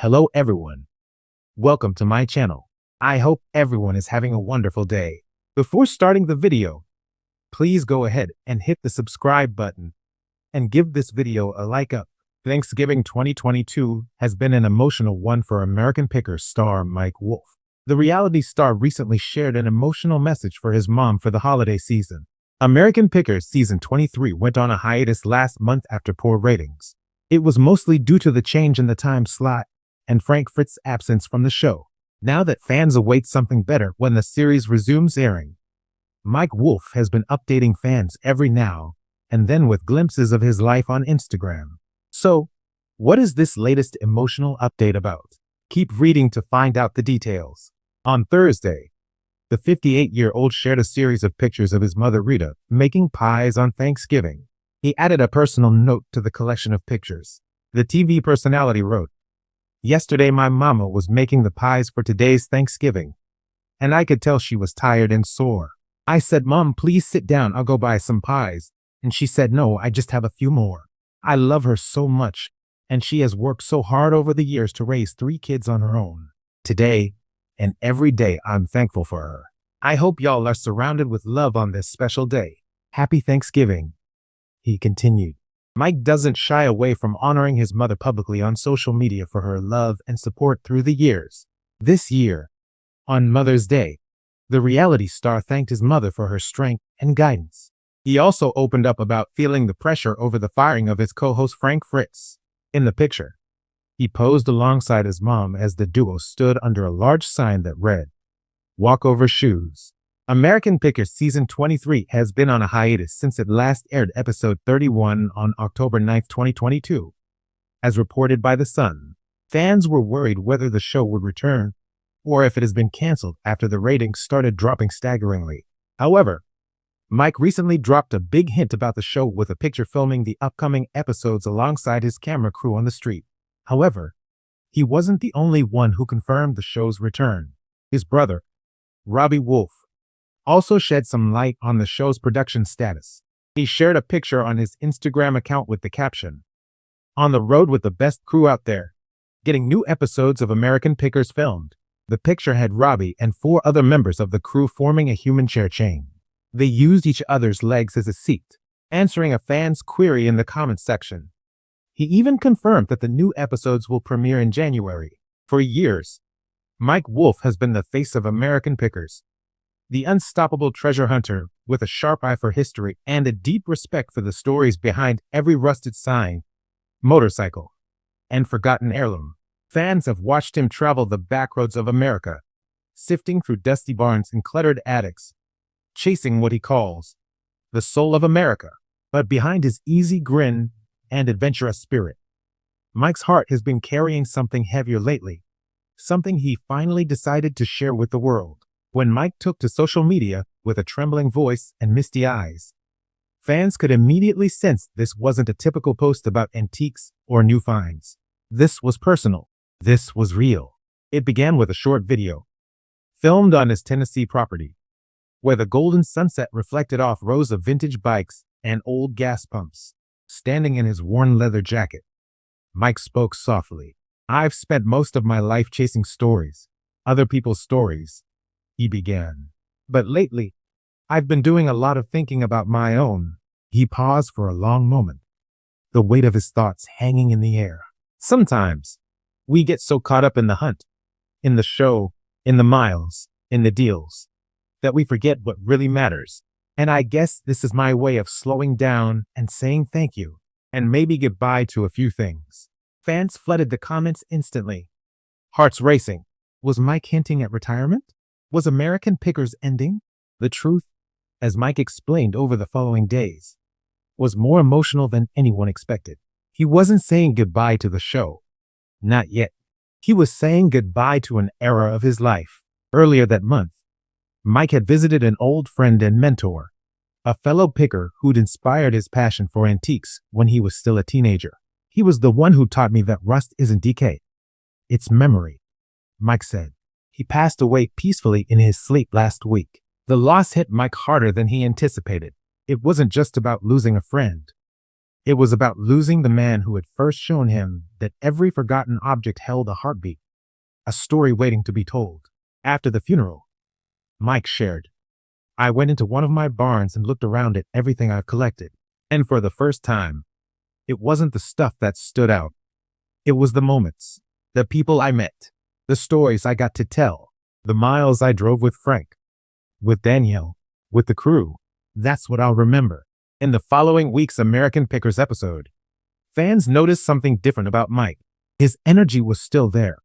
Hello everyone. Welcome to my channel. I hope everyone is having a wonderful day. Before starting the video, please go ahead and hit the subscribe button and give this video a like up. Thanksgiving 2022 has been an emotional one for American Picker star Mike Wolfe. The reality star recently shared an emotional message for his mom for the holiday season. American Picker season 23 went on a hiatus last month after poor ratings. It was mostly due to the change in the time slot and Frank Fritz's absence from the show. Now that fans await something better when the series resumes airing, Mike Wolfe has been updating fans every now and then with glimpses of his life on Instagram. So, what is this latest emotional update about? Keep reading to find out the details. On Thursday, the 58-year-old shared a series of pictures of his mother Rita making pies on Thanksgiving. He added a personal note to the collection of pictures. The TV personality wrote, "Yesterday my mama was making the pies for today's Thanksgiving, and I could tell she was tired and sore. I said, 'Mom, please sit down, I'll go buy some pies.' And she said, 'No, I just have a few more.' I love her so much, and she has worked so hard over the years to raise 3 kids on her own. Today and every day I'm thankful for her. I hope y'all are surrounded with love on this special day. Happy Thanksgiving," he continued. Mike doesn't shy away from honoring his mother publicly on social media for her love and support through the years. This year, on Mother's Day, the reality star thanked his mother for her strength and guidance. He also opened up about feeling the pressure over the firing of his co-host Frank Fritz. In the picture, he posed alongside his mom as the duo stood under a large sign that read, "Walk over shoes." American Picker season 23 has been on a hiatus since it last aired episode 31 on October 9, 2022. As reported by The Sun, fans were worried whether the show would return or if it has been canceled after the ratings started dropping staggeringly. However, Mike recently dropped a big hint about the show with a picture filming the upcoming episodes alongside his camera crew on the street. However, he wasn't the only one who confirmed the show's return. His brother, Robbie Wolfe, also shed some light on the show's production status. He shared a picture on his Instagram account with the caption, "On the road with the best crew out there, getting new episodes of American Pickers filmed." The picture had Robbie and 4 other members of the crew forming a human chair chain. They used each other's legs as a seat, answering a fan's query in the comments section. He even confirmed that the new episodes will premiere in January. For years, Mike Wolfe has been the face of American Pickers, the unstoppable treasure hunter with a sharp eye for history and a deep respect for the stories behind every rusted sign, motorcycle, and forgotten heirloom. Fans have watched him travel the backroads of America, sifting through dusty barns and cluttered attics, chasing what he calls the soul of America. But behind his easy grin and adventurous spirit, Mike's heart has been carrying something heavier lately, something he finally decided to share with the world. When Mike took to social media with a trembling voice and misty eyes, fans could immediately sense this wasn't a typical post about antiques or new finds. This was personal. This was real. It began with a short video, filmed on his Tennessee property, where the golden sunset reflected off rows of vintage bikes and old gas pumps. Standing in his worn leather jacket, Mike spoke softly. "I've spent most of my life chasing stories, other people's stories," he began. "But lately, I've been doing a lot of thinking about my own." He paused for a long moment, the weight of his thoughts hanging in the air. Sometimes, we get so caught up in the hunt, in the show, in the miles, in the deals, that we forget what really matters. And I guess this is my way of slowing down and saying thank you, and maybe goodbye to a few things. Fans flooded the comments instantly. Hearts racing. Was Mike hinting at retirement? Was American Pickers ending? The truth, as Mike explained over the following days, was more emotional than anyone expected. He wasn't saying goodbye to the show. Not yet. He was saying goodbye to an era of his life. Earlier that month, Mike had visited an old friend and mentor, a fellow picker who'd inspired his passion for antiques when he was still a teenager. "He was the one who taught me that rust isn't decay. It's memory," Mike said. He passed away peacefully in his sleep last week. The loss hit Mike harder than he anticipated. It wasn't just about losing a friend. It was about losing the man who had first shown him that every forgotten object held a heartbeat, a story waiting to be told. After the funeral, Mike shared, I went into one of my barns and looked around at everything I've collected. And for the first time, it wasn't the stuff that stood out. It was the moments, the people I met, the stories I got to tell, the miles I drove with Frank, with Danielle, with the crew. That's what I'll remember. In the following week's American Pickers episode, fans noticed something different about Mike. His energy was still there,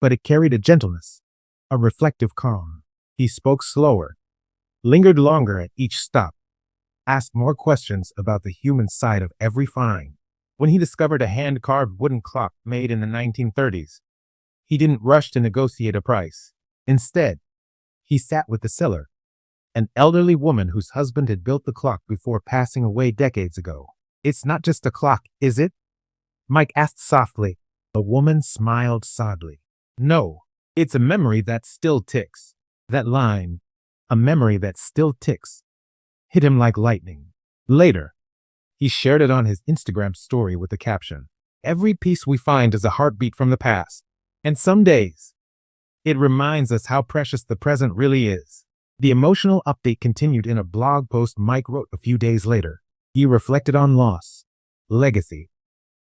but it carried a gentleness, a reflective calm. He spoke slower, lingered longer at each stop, asked more questions about the human side of every find. When he discovered a hand-carved wooden clock made in the 1930s, he didn't rush to negotiate a price. Instead, he sat with the seller, an elderly woman whose husband had built the clock before passing away decades ago. It's not just a clock, is it? Mike asked softly. The woman smiled sadly. No, it's a memory that still ticks. That line, a memory that still ticks, hit him like lightning. Later, he shared it on his Instagram story with the caption, every piece we find is a heartbeat from the past. And some days, it reminds us how precious the present really is. The emotional update continued in a blog post Mike wrote a few days later. He reflected on loss, legacy,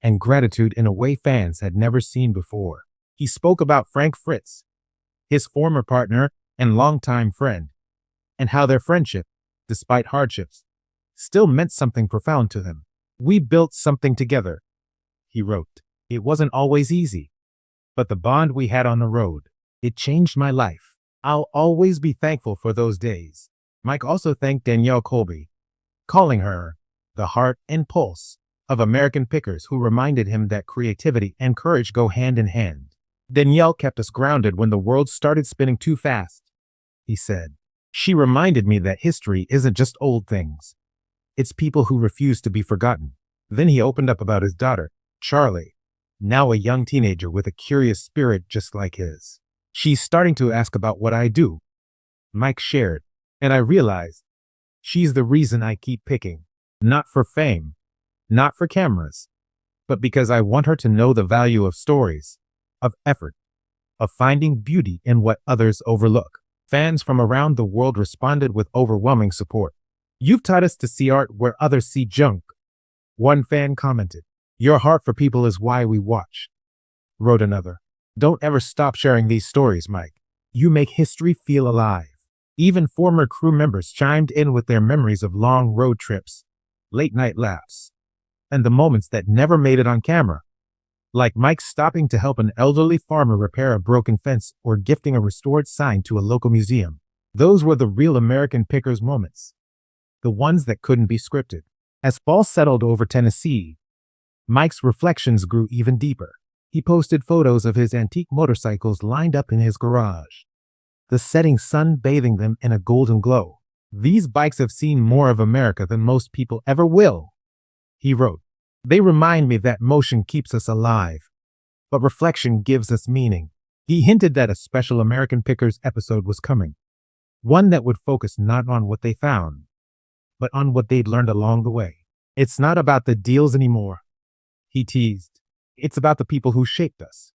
and gratitude in a way fans had never seen before. He spoke about Frank Fritz, his former partner and longtime friend, and how their friendship, despite hardships, still meant something profound to him. We built something together, he wrote. It wasn't always easy, but the bond we had on the road, it changed my life. I'll always be thankful for those days. Mike also thanked Danielle Colby, calling her the heart and pulse of American Pickers, who reminded him that creativity and courage go hand in hand. Danielle kept us grounded when the world started spinning too fast, he said. She reminded me that history isn't just old things. It's people who refuse to be forgotten. Then he opened up about his daughter, Charlie, now a young teenager with a curious spirit just like his. She's starting to ask about what I do, Mike shared, and I realized she's the reason I keep picking. Not for fame, not for cameras, but because I want her to know the value of stories, of effort, of finding beauty in what others overlook. Fans from around the world responded with overwhelming support. You've taught us to see art where others see junk. One fan commented, your heart for people is why we watch. Wrote another, don't ever stop sharing these stories, Mike. You make history feel alive. Even former crew members chimed in with their memories of long road trips, late night laughs, and the moments that never made it on camera. Like Mike stopping to help an elderly farmer repair a broken fence or gifting a restored sign to a local museum. Those were the real American Pickers moments. The ones that couldn't be scripted. As fall settled over Tennessee, Mike's reflections grew even deeper. He posted photos of his antique motorcycles lined up in his garage, the setting sun bathing them in a golden glow. These bikes have seen more of America than most people ever will, he wrote. They remind me that motion keeps us alive, but reflection gives us meaning. He hinted that a special American Pickers episode was coming, one that would focus not on what they found, but on what they'd learned along the way. It's not about the deals anymore, he teased. It's about the people who shaped us,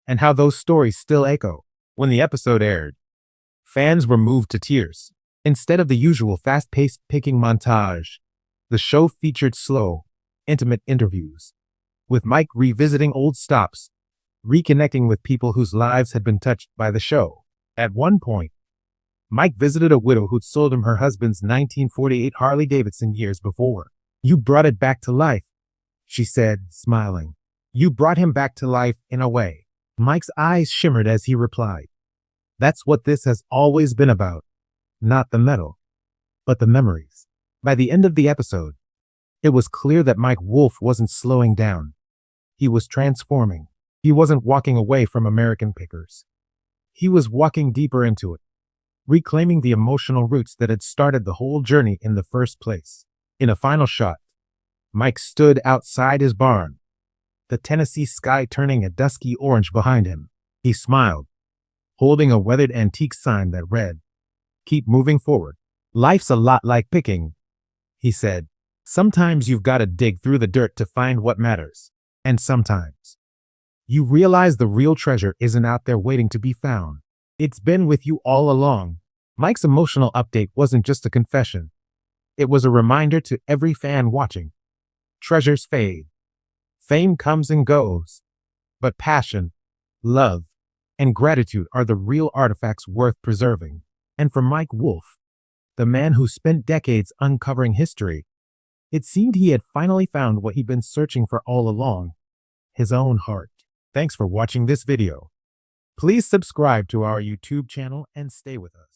and how those stories still echo. When the episode aired, fans were moved to tears. Instead of the usual fast-paced picking montage, the show featured slow, intimate interviews, with Mike revisiting old stops, reconnecting with people whose lives had been touched by the show. At one point, Mike visited a widow who'd sold him her husband's 1948 Harley-Davidson years before. You brought it back to life, she said, smiling. You brought him back to life in a way. Mike's eyes shimmered as he replied, that's what this has always been about. Not the metal, but the memories. By the end of the episode, it was clear that Mike Wolfe wasn't slowing down. He was transforming. He wasn't walking away from American Pickers. He was walking deeper into it, reclaiming the emotional roots that had started the whole journey in the first place. In a final shot, Mike stood outside his barn, the Tennessee sky turning a dusky orange behind him. He smiled, holding a weathered antique sign that read, keep moving forward. Life's a lot like picking, he said, Sometimes you've got to dig through the dirt to find what matters. And sometimes you realize the real treasure isn't out there waiting to be found. It's been with you all along. Mike's emotional update wasn't just a confession. It was a reminder to every fan watching. Treasures fade. Fame comes and goes. But passion, love, and gratitude are the real artifacts worth preserving. And for Mike Wolfe, the man who spent decades uncovering history, it seemed he had finally found what he'd been searching for all along, his own heart. Thanks for watching this video. Please subscribe to our YouTube channel and stay with us.